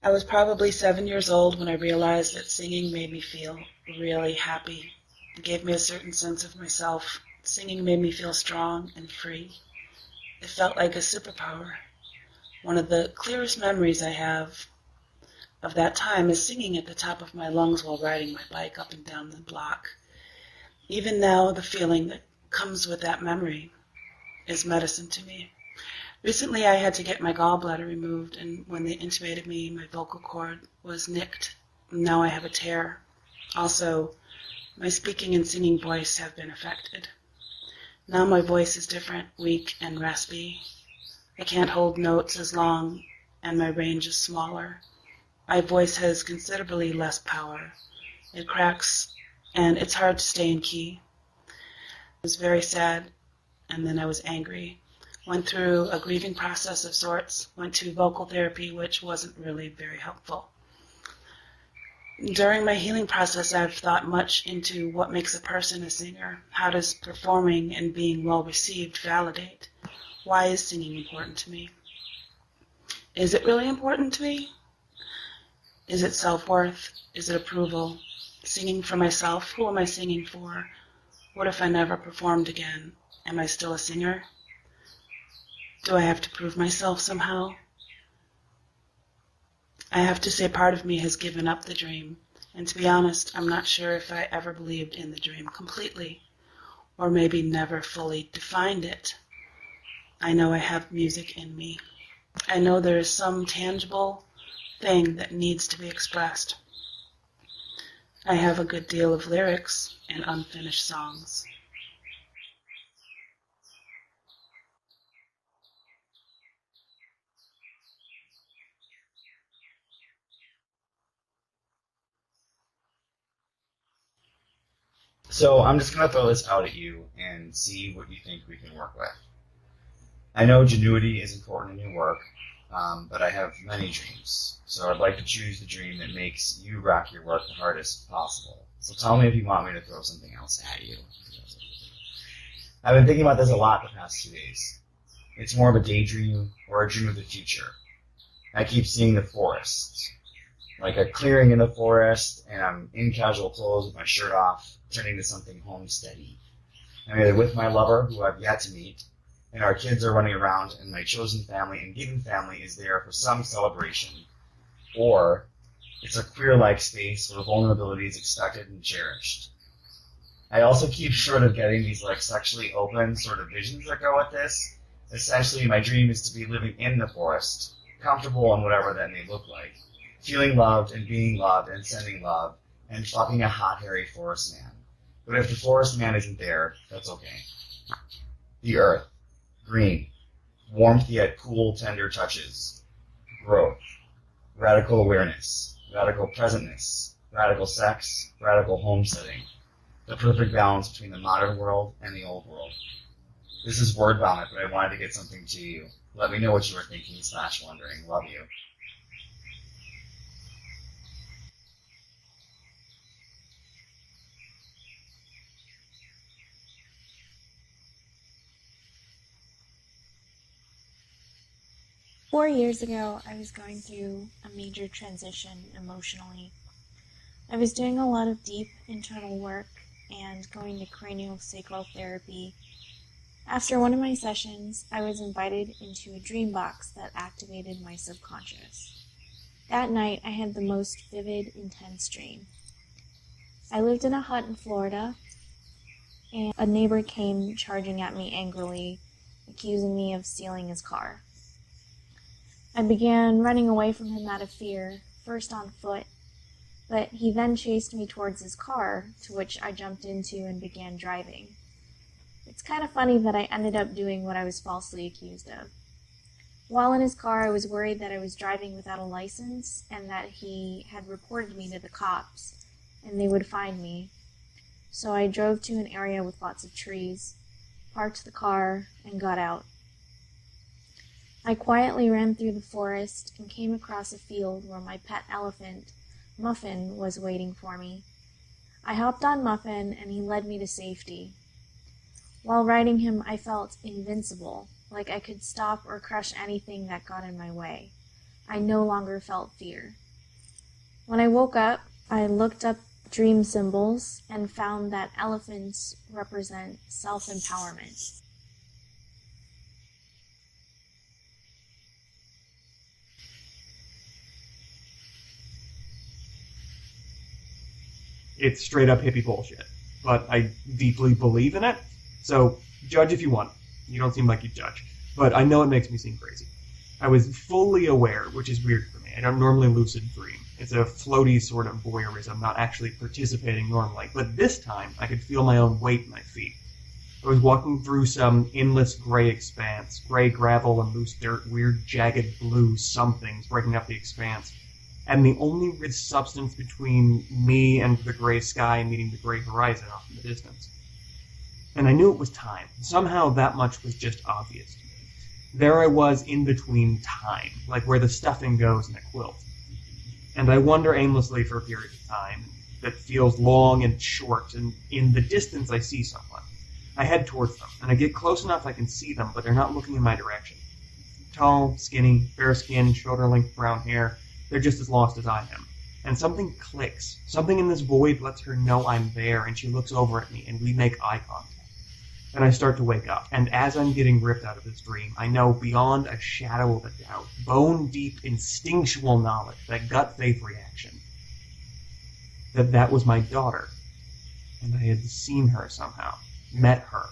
I was probably 7 years old when I realized that singing made me feel really happy. It gave me a certain sense of myself. Singing made me feel strong and free. It felt like a superpower. One of the clearest memories I have of that time is singing at the top of my lungs while riding my bike up and down the block. Even now, the feeling that comes with that memory is medicine to me. Recently, I had to get my gallbladder removed, and when they intubated me, my vocal cord was nicked. Now I have a tear. Also, my speaking and singing voice have been affected. Now my voice is different, weak and raspy. I can't hold notes as long, and my range is smaller. My voice has considerably less power. It cracks, and it's hard to stay in key. I was very sad, and then I was angry. Went through a grieving process of sorts, went to vocal therapy, which wasn't really very helpful. During my healing process, I've thought much into what makes a person a singer. How does performing and being well received validate? Why is singing important to me? Is it really important to me? Is it self-worth? Is it approval? Singing for myself? Who am I singing for? What if I never performed again? Am I still a singer? Do I have to prove myself somehow? I have to say part of me has given up the dream, and to be honest, I'm not sure if I ever believed in the dream completely, or maybe never fully defined it. I know I have music in me. I know there is some tangible thing that needs to be expressed. I have a good deal of lyrics and unfinished songs. So I'm just going to throw this out at you and see what you think we can work with. I know genuity is important in your work, but I have many dreams. So I'd like to choose the dream that makes you rock your work the hardest possible. So tell me if you want me to throw something else at you. I've been thinking about this a lot the past 2 days. It's more of a daydream or a dream of the future. I keep seeing the forest, like a clearing in the forest, and I'm in casual clothes with my shirt off, turning to something homesteady. I'm either with my lover, who I've yet to meet, and our kids are running around, and my chosen family and given family is there for some celebration, or it's a queer-like space where vulnerability is expected and cherished. I also keep sort of getting these like sexually open sort of visions that go with this. Essentially, my dream is to be living in the forest, comfortable in whatever that may look like, feeling loved and being loved and sending love, and fucking a hot, hairy forest man. But if the forest man isn't there, that's okay. The earth. Green. Warmth yet cool, tender touches. Growth. Radical awareness. Radical presentness. Radical sex. Radical homesteading. The perfect balance between the modern world and the old world. This is word vomit, but I wanted to get something to you. Let me know what you were thinking / wondering. Love you. 4 years ago, I was going through a major transition emotionally. I was doing a lot of deep internal work and going to craniosacral therapy. After one of my sessions, I was invited into a dream box that activated my subconscious. That night, I had the most vivid, intense dream. I lived in a hut in Florida, and a neighbor came charging at me angrily, accusing me of stealing his car. I began running away from him out of fear, first on foot, but he then chased me towards his car, to which I jumped into and began driving. It's kind of funny that I ended up doing what I was falsely accused of. While in his car, I was worried that I was driving without a license and that he had reported me to the cops and they would find me. So I drove to an area with lots of trees, parked the car, and got out. I quietly ran through the forest and came across a field where my pet elephant, Muffin, was waiting for me. I hopped on Muffin and he led me to safety. While riding him, I felt invincible, like I could stop or crush anything that got in my way. I no longer felt fear. When I woke up, I looked up dream symbols and found that elephants represent self-empowerment. It's straight up hippie bullshit, but I deeply believe in it, so judge if you want. You don't seem like you judge, but I know it makes me seem crazy. I was fully aware, which is weird for me. I don't normally lucid dream. It's a floaty sort of voyeurism, not actually participating normally, but this time I could feel my own weight in my feet. I was walking through some endless gray expanse, gray gravel and loose dirt, weird jagged blue somethings breaking up the expanse. And the only real substance between me and the gray sky meeting the gray horizon off in the distance. And I knew it was time. Somehow that much was just obvious to me. There I was in between time, like where the stuffing goes in a quilt. And I wander aimlessly for a period of time that feels long and short, and in the distance I see someone. I head towards them, and I get close enough I can see them, but they're not looking in my direction. Tall, skinny, fair skin, shoulder-length brown hair. They're just as lost as I am. And something clicks. Something in this void lets her know I'm there, and she looks over at me, and we make eye contact. And I start to wake up, and as I'm getting ripped out of this dream, I know beyond a shadow of a doubt, bone-deep instinctual knowledge, that gut faith reaction, that was my daughter. And I had seen her somehow, met her,